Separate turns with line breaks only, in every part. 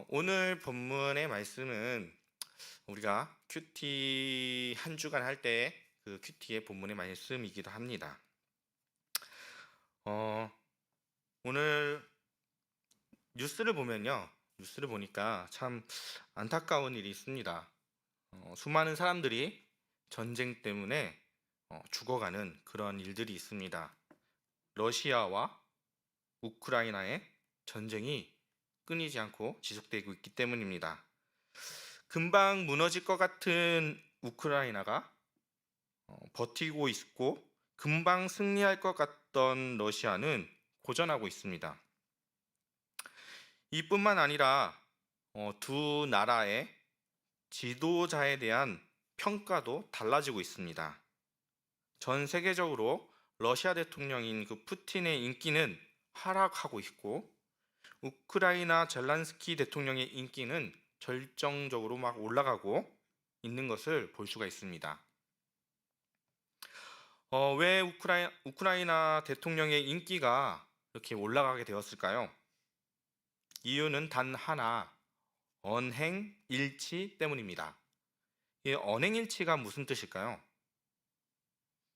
오늘 본문의 말씀은 우리가 큐티 한 주간 할 때 그 큐티의 본문의 말씀이기도 합니다. 어, 오늘 뉴스를 보니까 참 안타까운 일이 있습니다. 수많은 사람들이 전쟁 때문에 죽어가는 그런 일들이 있습니다. 러시아와 우크라이나의 전쟁이 끊이지 않고 지속되고 있기 때문입니다. 금방 무너질 것 같은 우크라이나가 버티고 있고 금방 승리할 것 같던 러시아는 고전하고 있습니다. 이뿐만 아니라 두 나라의 지도자에 대한 평가도 달라지고 있습니다. 전 세계적으로 러시아 대통령인 그 푸틴의 인기는 하락하고 있고 우크라이나 젤란스키 대통령의 인기는 절정적으로 막 올라가고 있는 것을 볼 수가 있습니다. 왜 우크라이나 대통령의 인기가 이렇게 올라가게 되었을까요? 이유는 단 하나, 언행일치 때문입니다. 이 언행일치가 무슨 뜻일까요?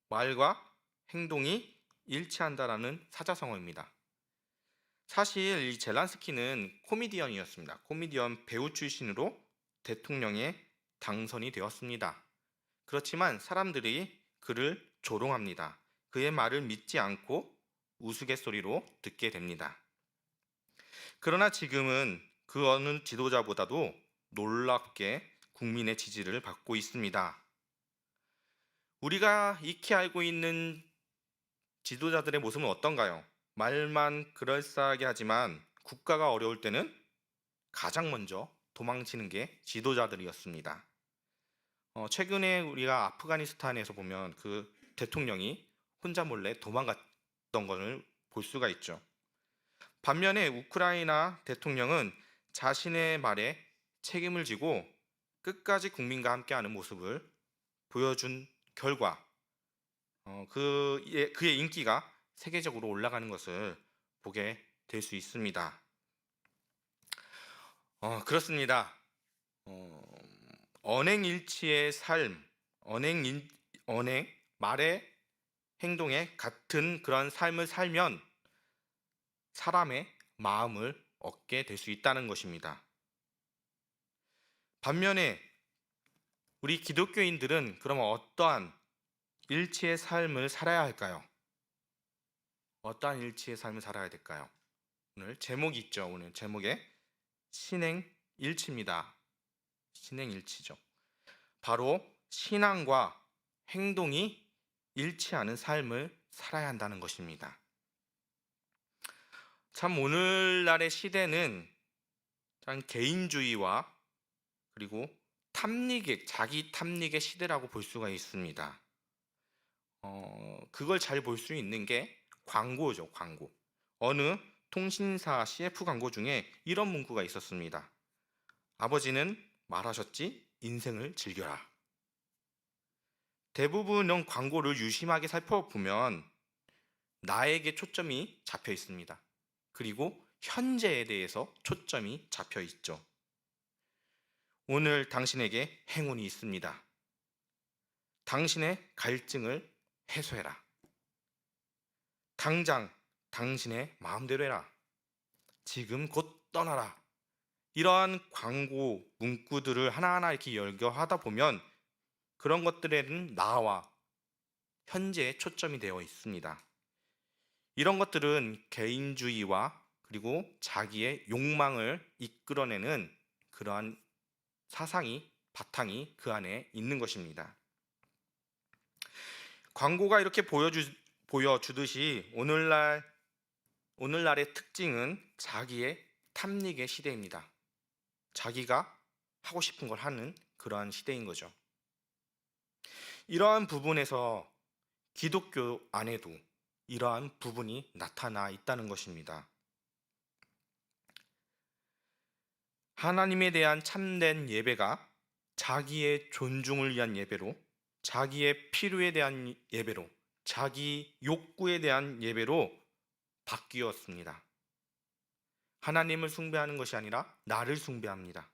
말과 행동이 일치한다라는 사자성어입니다. 사실 이 젤란스키는 코미디언이었습니다. 코미디언 배우 출신으로 대통령에 당선이 되었습니다. 그렇지만 사람들이 그를 조롱합니다. 그의 말을 믿지 않고 우스갯소리로 듣게 됩니다. 그러나 지금은 그 어느 지도자보다도 놀랍게 국민의 지지를 받고 있습니다. 우리가 익히 알고 있는 지도자들의 모습은 어떤가요? 말만 그럴싸하게 하지만 국가가 어려울 때는 가장 먼저 도망치는 게 지도자들이었습니다. 최근에 우리가 아프가니스탄에서 보면 그 대통령이 혼자 몰래 도망갔던 것을 볼 수가 있죠. 반면에 우크라이나 대통령은 자신의 말에 책임을 지고 끝까지 국민과 함께하는 모습을 보여준 결과 그의 인기가 세계적으로 올라가는 것을 보게 될 수 있습니다. 그렇습니다. 언행일치의 삶, 언행, 말에 행동에 같은 그런 삶을 살면 사람의 마음을 얻게 될 수 있다는 것입니다. 반면에 우리 기독교인들은 그러면 어떠한 일치의 삶을 살아야 할까요? 어떠한 일치의 삶을 살아야 될까요? 오늘 제목이 있죠. 오늘 제목에 신행일치입니다. 신행일치죠. 바로 신앙과 행동이 일치하는 삶을 살아야 한다는 것입니다. 참 오늘날의 시대는 참 개인주의와 그리고 자기 탐닉의 시대라고 볼 수가 있습니다. 그걸 잘 볼 수 있는 게 광고죠, 광고. 어느 통신사 CF 광고 중에 이런 문구가 있었습니다. 아버지는 말하셨지, 인생을 즐겨라. 대부분의 광고를 유심하게 살펴보면 나에게 초점이 잡혀 있습니다. 그리고 현재에 대해서 초점이 잡혀 있죠. 오늘 당신에게 행운이 있습니다. 당신의 갈증을 해소해라. 당장 당신의 마음대로 해라. 지금 곧 떠나라. 이러한 광고 문구들을 하나하나 이렇게 열거하다 보면 그런 것들에는 나와 현재에 초점이 되어 있습니다. 이런 것들은 개인주의와 그리고 자기의 욕망을 이끌어내는 그러한 바탕이 그 안에 있는 것입니다. 광고가 이렇게 보여주듯이 오늘날의 특징은 자기의 탐닉의 시대입니다. 자기가 하고 싶은 걸 하는 그러한 시대인 거죠. 이러한 부분에서 기독교 안에도 이러한 부분이 나타나 있다는 것입니다. 하나님에 대한 참된 예배가 자기의 존중을 위한 예배로, 자기의 필요에 대한 예배로, 자기 욕구에 대한 예배로 바뀌었습니다. 하나님을 숭배하는 것이 아니라 나를 숭배합니다.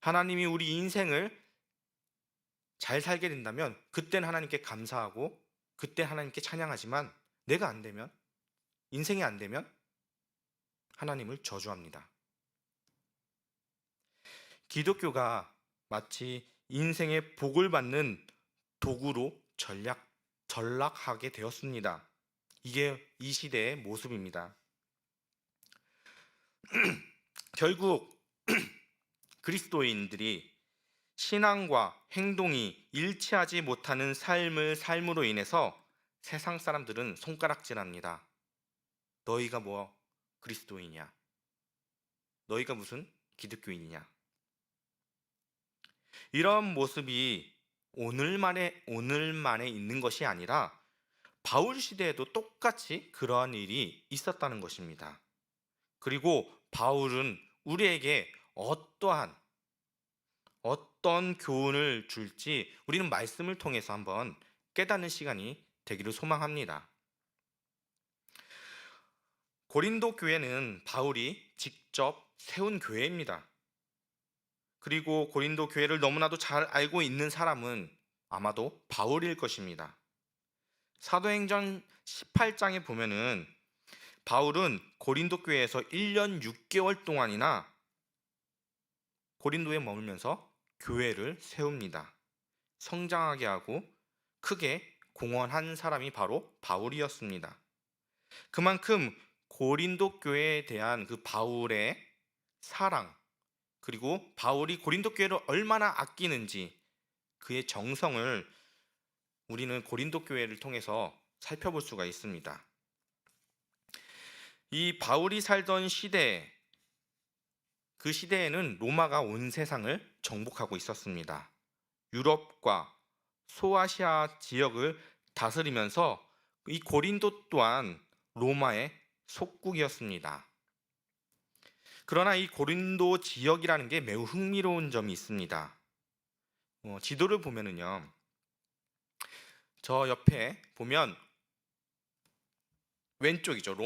하나님이 우리 인생을 잘 살게 된다면 그때는 하나님께 감사하고 그때 하나님께 찬양하지만 내가 안 되면, 인생이 안 되면 하나님을 저주합니다. 기독교가 마치 인생의 복을 받는 도구로 전락하게 되었습니다. 이게 이 시대의 모습입니다. 결국 그리스도인들이 신앙과 행동이 일치하지 못하는 삶을 삶으로 인해서 세상 사람들은 손가락질합니다. 너희가 뭐 그리스도인이냐? 너희가 무슨 기독교인이냐? 이런 모습이 오늘만에 있는 것이 아니라 바울 시대에도 똑같이 그러한 일이 있었다는 것입니다. 그리고 바울은 우리에게 어떤 교훈을 줄지 우리는 말씀을 통해서 한번 깨닫는 시간이 되기를 소망합니다. 고린도 교회는 바울이 직접 세운 교회입니다. 그리고 고린도 교회를 너무나도 잘 알고 있는 사람은 아마도 바울일 것입니다. 사도행전 18장에 보면은 바울은 고린도 교회에서 1년 6개월 동안이나 고린도에 머물면서 교회를 세웁니다. 성장하게 하고 크게 공헌한 사람이 바로 바울이었습니다. 그만큼 고린도 교회에 대한 그 바울의 사랑, 그리고 바울이 고린도 교회를 얼마나 아끼는지 그의 정성을 우리는 고린도 교회를 통해서 살펴볼 수가 있습니다. 이 바울이 살던 시대, 그 시대에는 로마가 온 세상을 정복하고 있었습니다. 유럽과 소아시아 지역을 다스리면서 이 고린도 또한 로마의 속국이었습니다. 그러나 이 고린도 지역이라는 게 매우 흥미로운 점이 있습니다. 지도를 보면은요, 저 옆에 보면 왼쪽이죠.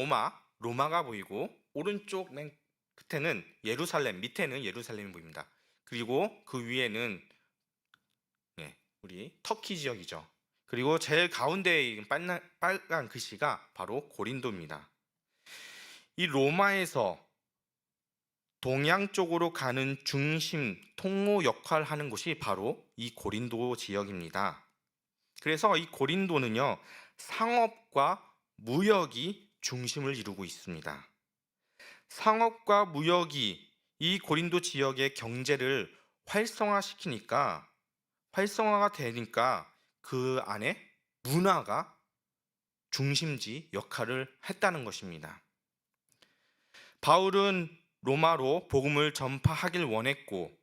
로마가 보이고 오른쪽 맨 끝에는 예루살렘, 밑에는 예루살렘이 보입니다. 그리고 그 위에는 우리 터키 지역이죠. 그리고 제일 가운데에 빨간 글씨가 바로 고린도입니다. 이 로마에서 동양 쪽으로 가는 중심, 통로 역할을 하는 곳이 바로 이 고린도 지역입니다. 그래서 이 고린도는요, 상업과 무역이 중심을 이루고 있습니다. 상업과 무역이 이 고린도 지역의 경제를 활성화가 되니까 그 안에 문화가 중심지 역할을 했다는 것입니다. 바울은 로마로 복음을 전파하길 원했고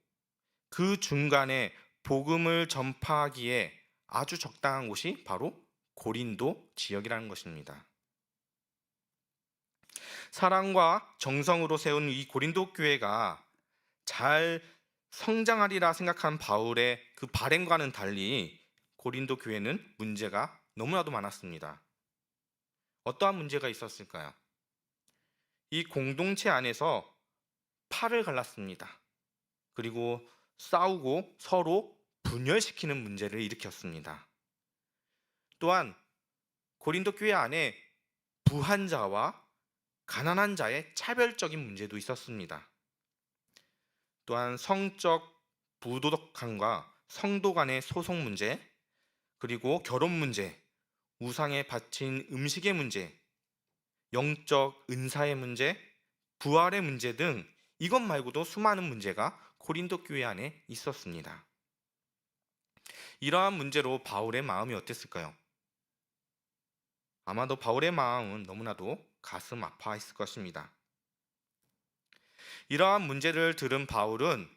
그 중간에 복음을 전파하기에 아주 적당한 곳이 바로 고린도 지역이라는 것입니다. 사랑과 정성으로 세운 이 고린도 교회가 잘 성장하리라 생각한 바울의 그 바램과는 달리 고린도 교회는 문제가 너무나도 많았습니다. 어떠한 문제가 있었을까요? 이 공동체 안에서 팔을 갈랐습니다. 그리고 싸우고 서로 분열시키는 문제를 일으켰습니다. 또한 고린도 교회 안에 부한 자와 가난한 자의 차별적인 문제도 있었습니다. 또한 성적 부도덕함과 성도 간의 소송 문제, 그리고 결혼 문제, 우상에 바친 음식의 문제, 영적 은사의 문제, 부활의 문제 등 이것 말고도 수많은 문제가 고린도 교회 안에 있었습니다. 이러한 문제로 바울의 마음이 어땠을까요? 아마도 바울의 마음은 너무나도 가슴 아파했을 것입니다. 이러한 문제를 들은 바울은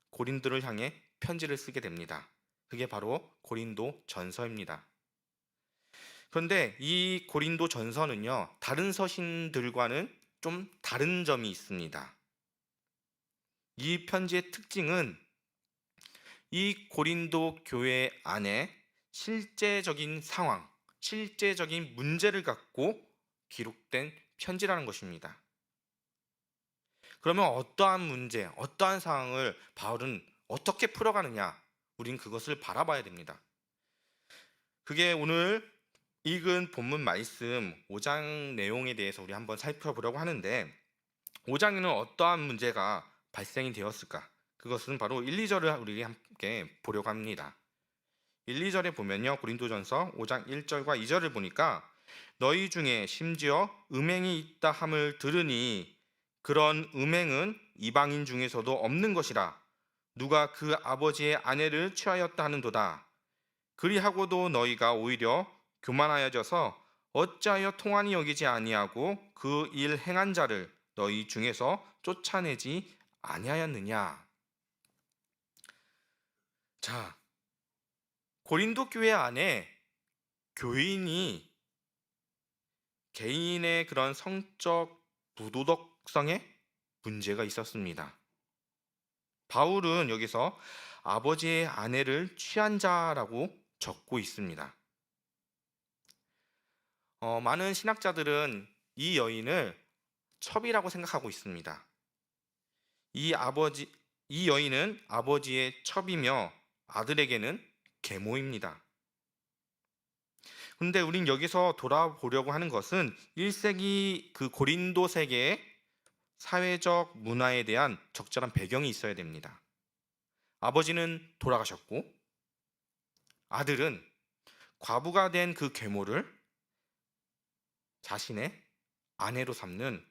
고린도를 향해 편지를 쓰게 됩니다. 그게 바로 고린도 전서입니다. 그런데 이 고린도 전서는요, 다른 서신들과는 좀 다른 점이 있습니다. 이 편지의 특징은 이 고린도 교회 안에 실제적인 상황, 실제적인 문제를 갖고 기록된 편지라는 것입니다. 그러면 어떠한 문제, 어떠한 상황을 바울은 어떻게 풀어가느냐? 우린 그것을 바라봐야 됩니다. 그게 오늘 읽은 본문 말씀 5장 내용에 대해서 우리 한번 살펴보려고 하는데, 5장에는 어떠한 문제가 발생이 되었을까? 그것은 바로 1, 2절을 우리 함께 보려고 합니다. 1, 2절에 보면요, 고린도전서 5장 1절과 2절을 보니까 너희 중에 심지어 음행이 있다 함을 들으니 그런 음행은 이방인 중에서도 없는 것이라. 누가 그 아버지의 아내를 취하였다 하는도다. 그리하고도 너희가 오히려 교만하여져서 어찌하여 통한이 여기지 아니하고 그 일 행한 자를 너희 중에서 쫓아내지 아니하였느냐. 자, 고린도 교회 안에 교인이 개인의 그런 성적 부도덕성에 문제가 있었습니다. 바울은 여기서 아버지의 아내를 취한 자라고 적고 있습니다. 많은 신학자들은 이 여인을 첩이라고 생각하고 있습니다. 이 여인은 아버지의 첩이며 아들에게는 계모입니다. 그런데 우린 여기서 돌아보려고 하는 것은 1세기 그 고린도 세계의 사회적 문화에 대한 적절한 배경이 있어야 됩니다. 아버지는 돌아가셨고 아들은 과부가 된 그 계모를 자신의 아내로 삼는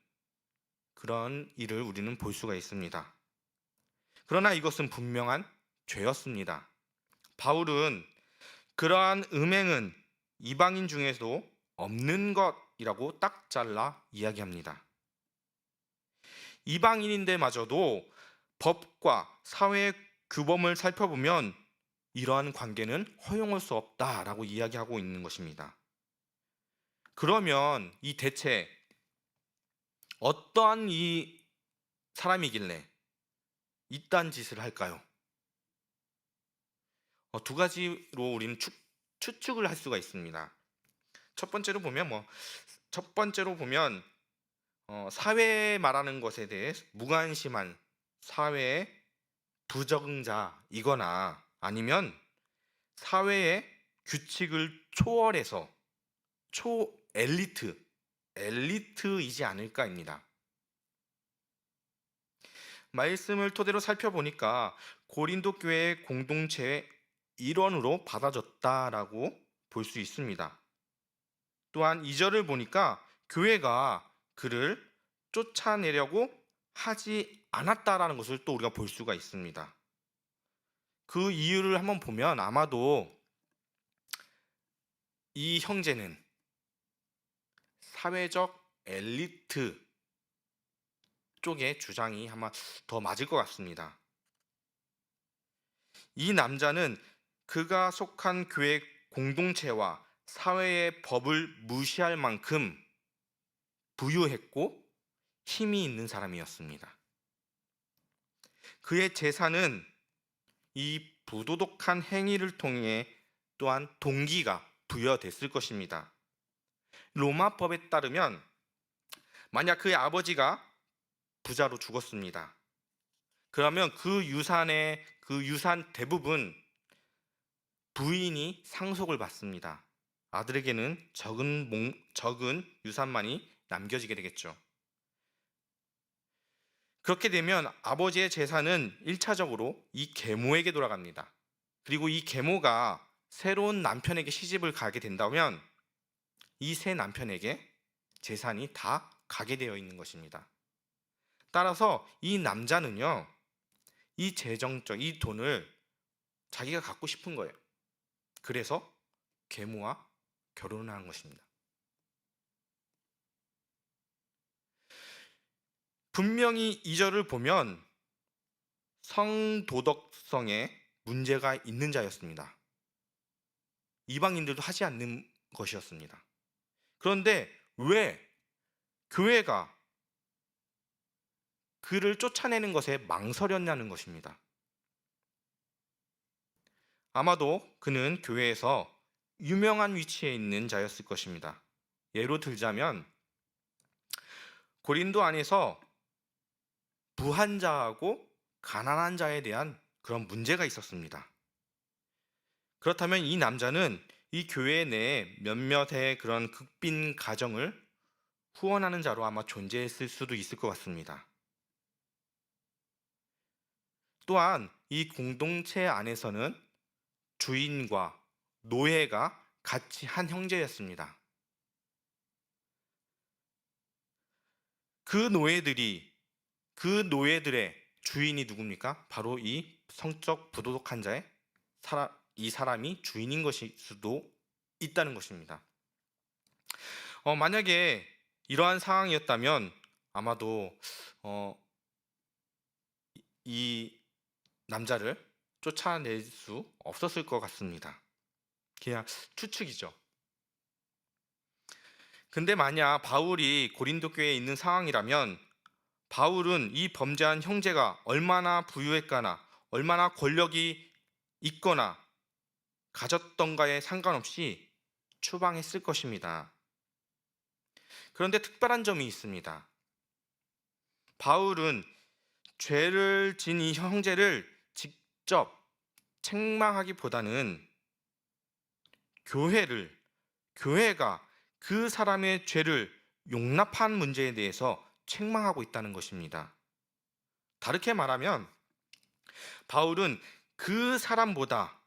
그런 일을 우리는 볼 수가 있습니다. 그러나 이것은 분명한 죄였습니다. 바울은 그러한 음행은 이방인 중에도 없는 것이라고 딱 잘라 이야기합니다. 이방인인데마저도 법과 사회의 규범을 살펴보면 이러한 관계는 허용할 수 없다라고 이야기하고 있는 것입니다. 그러면 이 대체 어떠한 이 사람이길래 이딴 짓을 할까요? 두 가지로 우리는 추측을 할 수가 있습니다. 첫 번째로 보면 사회에 말하는 것에 대해 무관심한 사회의 부적응자이거나 아니면 사회의 규칙을 초월해서 엘리트이지 않을까입니다. 말씀을 토대로 살펴보니까 고린도 교회의 공동체의 일원으로 받아졌다라고 볼 수 있습니다. 또한 2절을 보니까 교회가 그를 쫓아내려고 하지 않았다라는 것을 또 우리가 볼 수가 있습니다. 그 이유를 한번 보면 아마도 이 형제는 사회적 엘리트 쪽의 주장이 아마 더 맞을 것 같습니다. 이 남자는 그가 속한 교회 공동체와 사회의 법을 무시할 만큼 부유했고 힘이 있는 사람이었습니다. 그의 재산은 이 부도덕한 행위를 통해 또한 동기가 부여됐을 것입니다. 로마법에 따르면 만약 그의 아버지가 부자로 죽었습니다. 그러면 그 유산 대부분 부인이 상속을 받습니다. 아들에게는 적은 유산만이 남겨지게 되겠죠. 그렇게 되면 아버지의 재산은 1차적으로 이 계모에게 돌아갑니다. 그리고 이 계모가 새로운 남편에게 시집을 가게 된다면 이 새 남편에게 재산이 다 가게 되어 있는 것입니다. 따라서 이 남자는요, 이 돈을 자기가 갖고 싶은 거예요. 그래서 계모와 결혼을 한 것입니다. 분명히 2절을 보면 성도덕성에 문제가 있는 자였습니다. 이방인들도 하지 않는 것이었습니다. 그런데 왜 교회가 그를 쫓아내는 것에 망설였냐는 것입니다. 아마도 그는 교회에서 유명한 위치에 있는 자였을 것입니다. 예로 들자면 고린도 안에서 부한 자하고 가난한 자에 대한 그런 문제가 있었습니다. 그렇다면 이 남자는 이 교회 내에 몇몇의 그런 극빈 가정을 후원하는 자로 아마 존재했을 수도 있을 것 같습니다. 또한 이 공동체 안에서는 주인과 노예가 같이 한 형제였습니다. 그 노예들의 주인이 누굽니까? 바로 이 성적 부도덕한 자의 이 사람이 주인인 것일 수도 있다는 것입니다. 만약에 이러한 상황이었다면 아마도 이 남자를 쫓아낼 수 없었을 것 같습니다. 그냥 추측이죠. 근데 만약 바울이 고린도 교회에 있는 상황이라면 바울은 이 범죄한 형제가 얼마나 부유했거나 얼마나 권력이 있거나 가졌던가에 상관없이 추방했을 것입니다. 그런데 특별한 점이 있습니다. 바울은 죄를 진 이 형제를 직접 책망하기보다는 교회가 그 사람의 죄를 용납한 문제에 대해서 책망하고 있다는 것입니다. 다르게 말하면 바울은 그 사람보다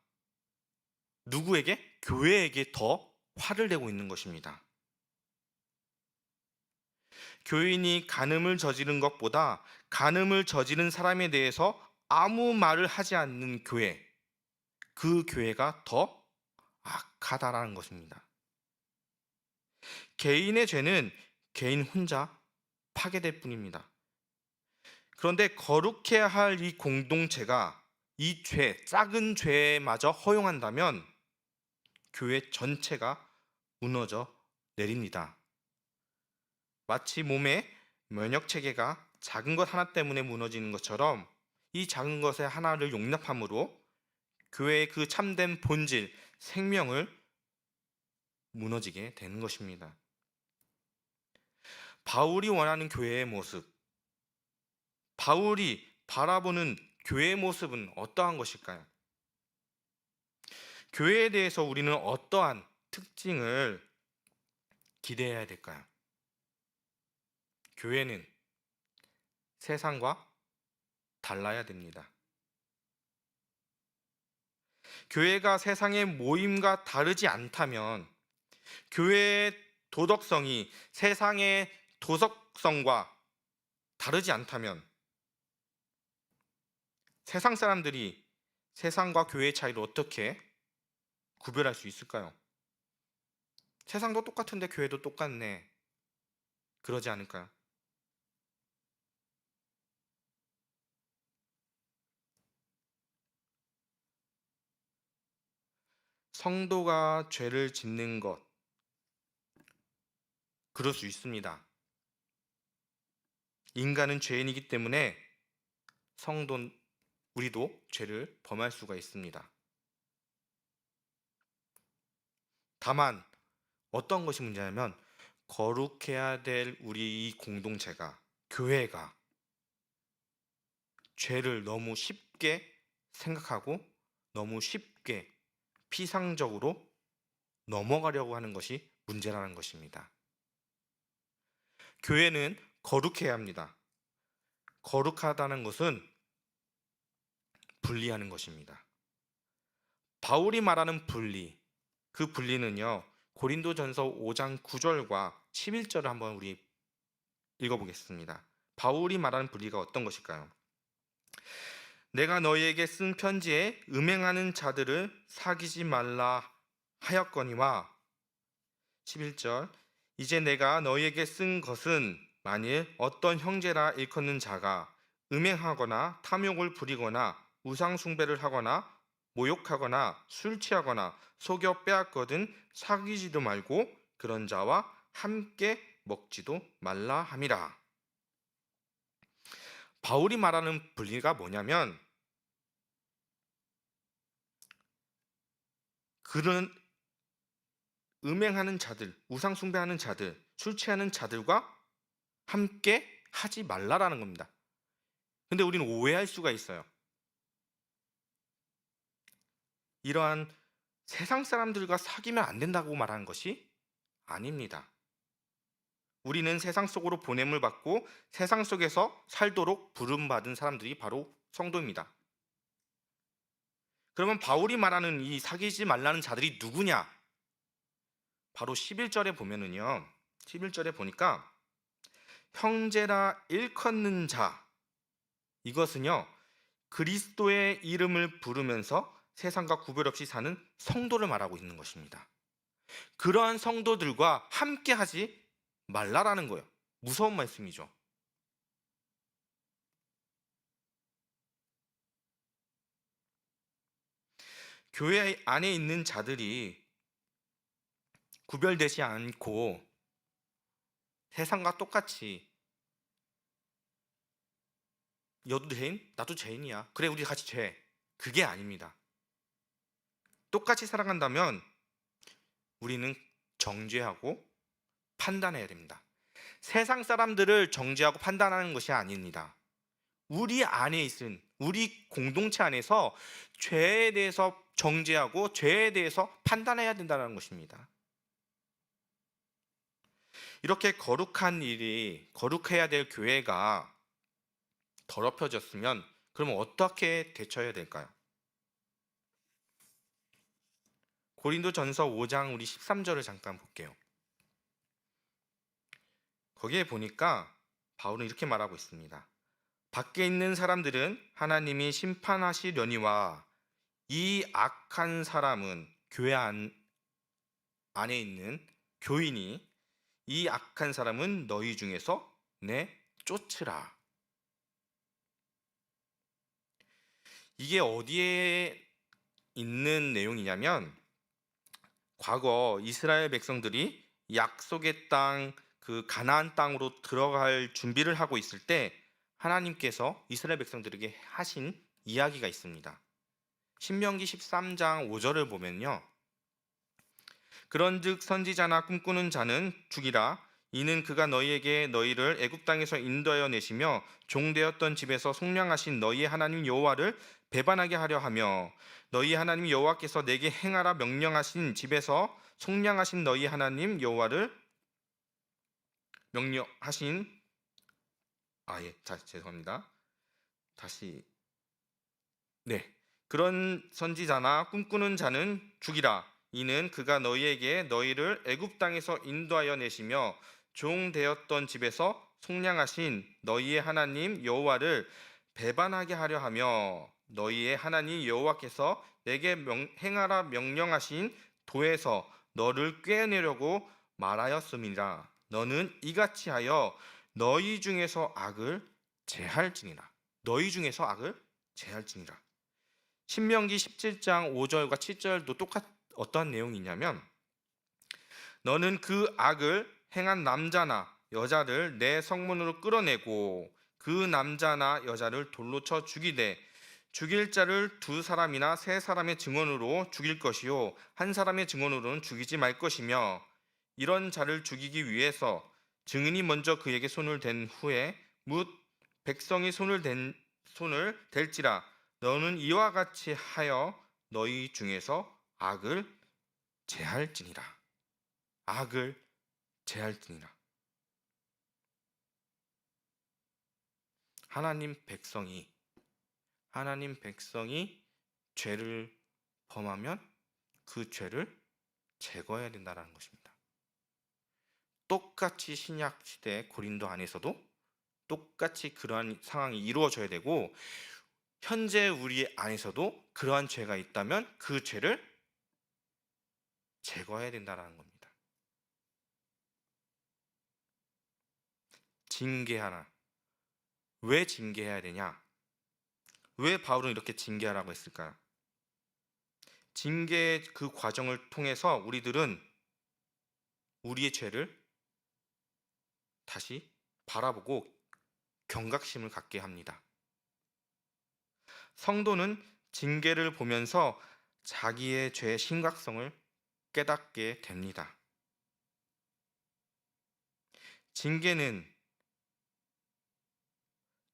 누구에게? 교회에게 더 화를 내고 있는 것입니다. 교인이 간음을 저지른 것보다 간음을 저지른 사람에 대해서 아무 말을 하지 않는 그 교회가 더 악하다라는 것입니다. 개인의 죄는 개인 혼자 파괴될 뿐입니다. 그런데 거룩해야 할 이 공동체가 이 작은 죄마저 허용한다면 교회 전체가 무너져 내립니다. 마치 몸의 면역 체계가 작은 것 하나 때문에 무너지는 것처럼 이 작은 것의 하나를 용납함으로 교회의 그 참된 본질, 생명을 무너지게 되는 것입니다. 바울이 원하는 교회의 모습, 바울이 바라보는 교회의 모습은 어떠한 것일까요? 교회에 대해서 우리는 어떠한 특징을 기대해야 될까요? 교회는 세상과 달라야 됩니다. 교회가 세상의 모임과 다르지 않다면, 교회의 도덕성이 세상의 도덕성과 다르지 않다면, 세상 사람들이 세상과 교회의 차이를 어떻게 구별할 수 있을까요? 세상도 똑같은데 교회도 똑같네. 그러지 않을까요? 성도가 죄를 짓는 것, 그럴 수 있습니다. 인간은 죄인이기 때문에 우리도 죄를 범할 수가 있습니다. 다만 어떤 것이 문제냐면 거룩해야 될 우리 이 공동체가, 교회가 죄를 너무 쉽게 생각하고 너무 쉽게 피상적으로 넘어가려고 하는 것이 문제라는 것입니다. 교회는 거룩해야 합니다. 거룩하다는 것은 분리하는 것입니다. 바울이 말하는 분리, 그 분리는요, 고린도전서 5장 9절과 11절을 한번 우리 읽어보겠습니다. 바울이 말하는 분리가 어떤 것일까요? 내가 너희에게 쓴 편지에 음행하는 자들을 사귀지 말라 하였거니와, 11절, 이제 내가 너희에게 쓴 것은 만일 어떤 형제라 일컫는 자가 음행하거나 탐욕을 부리거나 우상 숭배를 하거나 모욕하거나 술 취하거나 속여 빼앗거든 사귀지도 말고 그런 자와 함께 먹지도 말라 함이라. 바울이 말하는 분리가 뭐냐면, 그런 음행하는 자들, 우상 숭배하는 자들, 술 취하는 자들과 함께 하지 말라라는 겁니다. 근데 우리는 오해할 수가 있어요. 이러한 세상 사람들과 사귀면 안 된다고 말하는 것이 아닙니다. 우리는 세상 속으로 보냄을 받고 세상 속에서 살도록 부름받은 사람들이 바로 성도입니다. 그러면 바울이 말하는 이 사귀지 말라는 자들이 누구냐? 바로 11절에 보면은요. 11절에 보니까 형제라 일컫는 자, 이것은요 그리스도의 이름을 부르면서 세상과 구별 없이 사는 성도를 말하고 있는 것입니다. 그러한 성도들과 함께 하지 말라라는 거예요. 무서운 말씀이죠. 교회 안에 있는 자들이 구별되지 않고 세상과 똑같이 너도 죄인? 나도 죄인이야. 그래, 우리 같이 죄. 그게 아닙니다. 똑같이 살아간다면 우리는 정죄하고 판단해야 됩니다. 세상 사람들을 정죄하고 판단하는 것이 아닙니다. 우리 안에 있은 우리 공동체 안에서 죄에 대해서 정죄하고 죄에 대해서 판단해야 된다는 것입니다. 이렇게 거룩한 일이 거룩해야 될 교회가 더럽혀졌으면 그러면 어떻게 대처해야 될까요? 고린도전서 5장 우리 13절을 잠깐 볼게요. 거기에 보니까 바울은 이렇게 말하고 있습니다. 밖에 있는 사람들은 하나님이 심판하시려니와 이 악한 사람은 교회 안에 있는 교인이 이 악한 사람은 너희 중에서 내쫓으라. 이게 어디에 있는 내용이냐면 과거 이스라엘 백성들이 약속의 땅, 그 가나안 땅으로 들어갈 준비를 하고 있을 때 하나님께서 이스라엘 백성들에게 하신 이야기가 있습니다. 신명기 13장 5절을 보면요. 그런즉 선지자나 꿈꾸는 자는 죽이라. 이는 그가 너희에게 너희를 애굽 땅에서 인도하여 내시며 종되었던 집에서 속량하신 너희의 하나님 여호와를 배반하게 하려 하며 너희 하나님 여호와께서 내게 행하라 명령하신 집에서 속량하신 너희 하나님 여호와를 명령하신 죄송합니다. 다시 그런 선지자나 꿈꾸는 자는 죽이라. 이는 그가 너희에게 너희를 애굽 땅에서 인도하여 내시며 종 되었던 집에서 속량하신 너희의 하나님 여호와를 배반하게 하려 하며 너희의 하나님 여호와께서 내게 행하라 명령하신 도에서 너를 꿰내려고 말하였음이라. 너는 이같이 하여 너희 중에서 악을 제할지니라. 너희 중에서 악을 제할지니라. 신명기 17장 5절과 7절도 어떠한 내용이냐면 너는 그 악을 행한 남자나 여자를 내 성문으로 끌어내고 그 남자나 여자를 돌로 쳐 죽이되 죽일 자를 두 사람이나 세 사람의 증언으로 죽일 것이요 한 사람의 증언으로는 죽이지 말 것이며 이런 자를 죽이기 위해서 증인이 먼저 그에게 손을 댄 후에 뭇 백성이 손을 댈지라 너는 이와 같이 하여 너희 중에서 악을 제할지니라. 악을 제할지니라. 하나님 백성이 죄를 범하면 그 죄를 제거해야 된다는 것입니다. 똑같이 신약 시대 고린도 안에서도 똑같이 그러한 상황이 이루어져야 되고 현재 우리 안에서도 그러한 죄가 있다면 그 죄를 제거해야 된다는 겁니다. 징계하라. 왜 징계해야 되냐? 왜 바울은 이렇게 징계하라고 했을까요? 징계의 그 과정을 통해서 우리들은 우리의 죄를 다시 바라보고 경각심을 갖게 합니다. 성도는 징계를 보면서 자기의 죄의 심각성을 깨닫게 됩니다. 징계는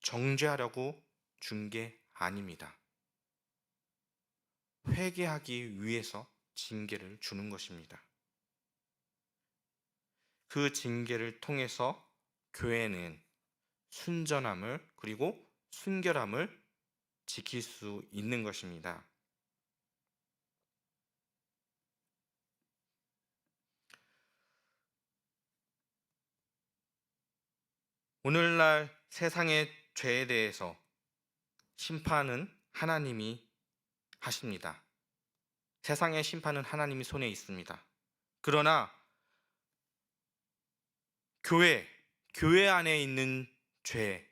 정죄하려고 준 게 아닙니다. 회개하기 위해서 징계를 주는 것입니다. 그 징계를 통해서 교회는 순전함을 그리고 순결함을 지킬 수 있는 것입니다. 오늘날 세상의 죄에 대해서 심판은 하나님이 하십니다. 세상의 심판은 하나님이 손에 있습니다. 그러나 교회 안에 있는 죄,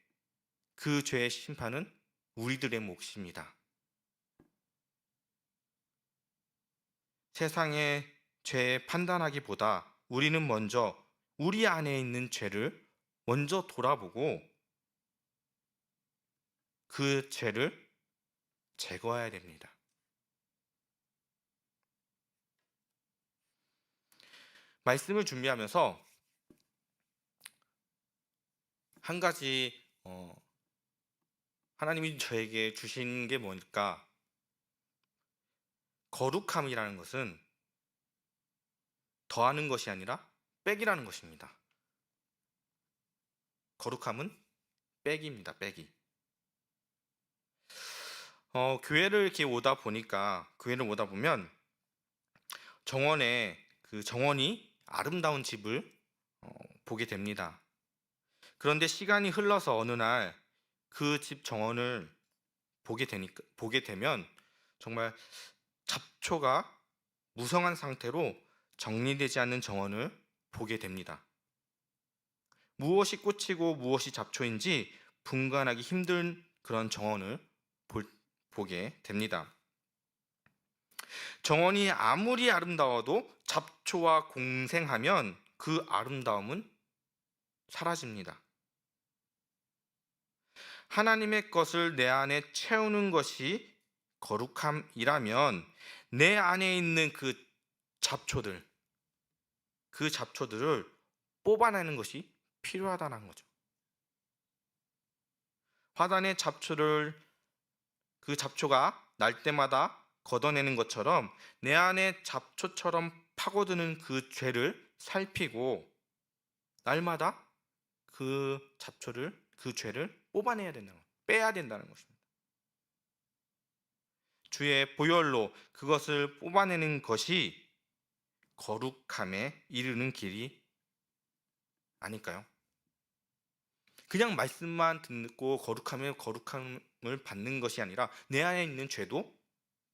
그 죄의 심판은 우리들의 몫입니다. 세상의 죄 판단하기보다 우리는 먼저 우리 안에 있는 죄를 먼저 돌아보고 그 죄를 제거해야 됩니다. 말씀을 준비하면서 한 가지 하나님이 저에게 주신 게 뭘까? 거룩함이라는 것은 더하는 것이 아니라 빼기라는 것입니다. 거룩함은 빼기입니다. 빼기. 교회를 이렇게 오다 보면 정원이 아름다운 집을 보게 됩니다. 그런데 시간이 흘러서 어느 날 그 집 정원을 보게 되면 정말 잡초가 무성한 상태로 정리되지 않는 정원을 보게 됩니다. 무엇이 꽃이고 무엇이 잡초인지 분간하기 힘든 그런 정원을 보게 됩니다. 정원이 아무리 아름다워도 잡초와 공생하면 그 아름다움은 사라집니다. 하나님의 것을 내 안에 채우는 것이 거룩함이라면 내 안에 있는 그 잡초들을 뽑아내는 것이 필요하다는 거죠. 화단의 그 잡초가 날 때마다 걷어내는 것처럼 내 안에 잡초처럼 파고드는 그 죄를 살피고 날마다 그 죄를 빼야 된다는 것입니다. 주의 보혈로 그것을 뽑아내는 것이 거룩함에 이르는 길이 아닐까요? 그냥 말씀만 듣고 거룩함을 받는 것이 아니라 내 안에 있는 죄도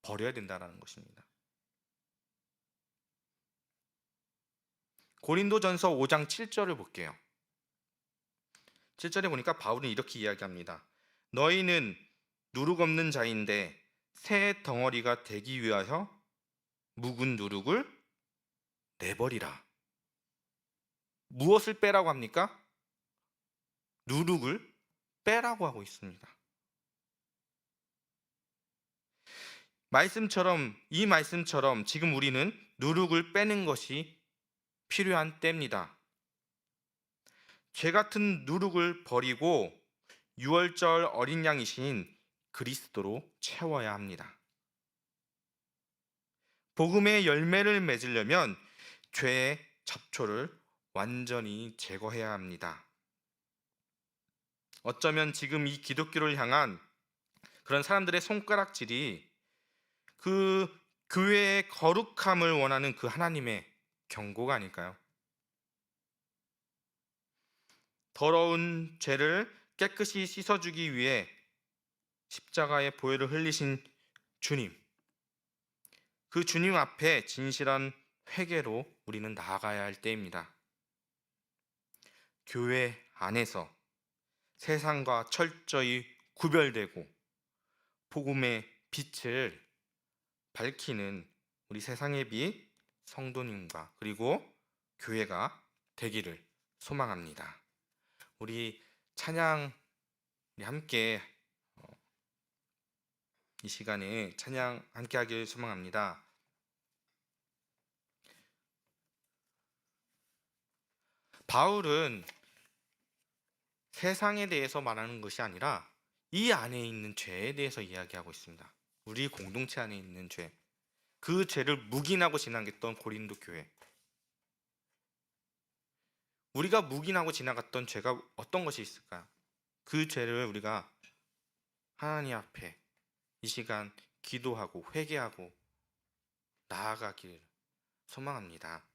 버려야 된다는 것입니다. 고린도전서 5장 7절을 볼게요. 7절에 보니까 바울은 이렇게 이야기합니다. 너희는 누룩 없는 자인데 새 덩어리가 되기 위하여 묵은 누룩을 내버리라. 무엇을 빼라고 합니까? 누룩을 빼라고 하고 있습니다. 이 말씀처럼 지금 우리는 누룩을 빼는 것이 필요한 때입니다. 죄 같은 누룩을 버리고 유월절 어린 양이신 그리스도로 채워야 합니다. 복음의 열매를 맺으려면 죄의 잡초를 완전히 제거해야 합니다. 어쩌면 지금 이 기독교를 향한 그런 사람들의 손가락질이 그 교회의 거룩함을 원하는 그 하나님의 경고가 아닐까요? 더러운 죄를 깨끗이 씻어주기 위해 십자가의 보혈을 흘리신 주님, 그 주님 앞에 진실한 회개로 우리는 나아가야 할 때입니다. 교회 안에서 세상과 철저히 구별되고 복음의 빛을 밝히는 우리 세상의 빛 성도님과 그리고 교회가 되기를 소망합니다. 우리 찬양 함께 이 시간에 찬양 함께 하길 소망합니다. 바울은 세상에 대해서 말하는 것이 아니라 이 안에 있는 죄에 대해서 이야기하고 있습니다. 우리 공동체 안에 있는 죄, 그 죄를 묵인하고 지나갔던 고린도 교회. 우리가 묵인하고 지나갔던 죄가 어떤 것이 있을까요? 그 죄를 우리가 하나님 앞에 이 시간 기도하고 회개하고 나아가기를 소망합니다.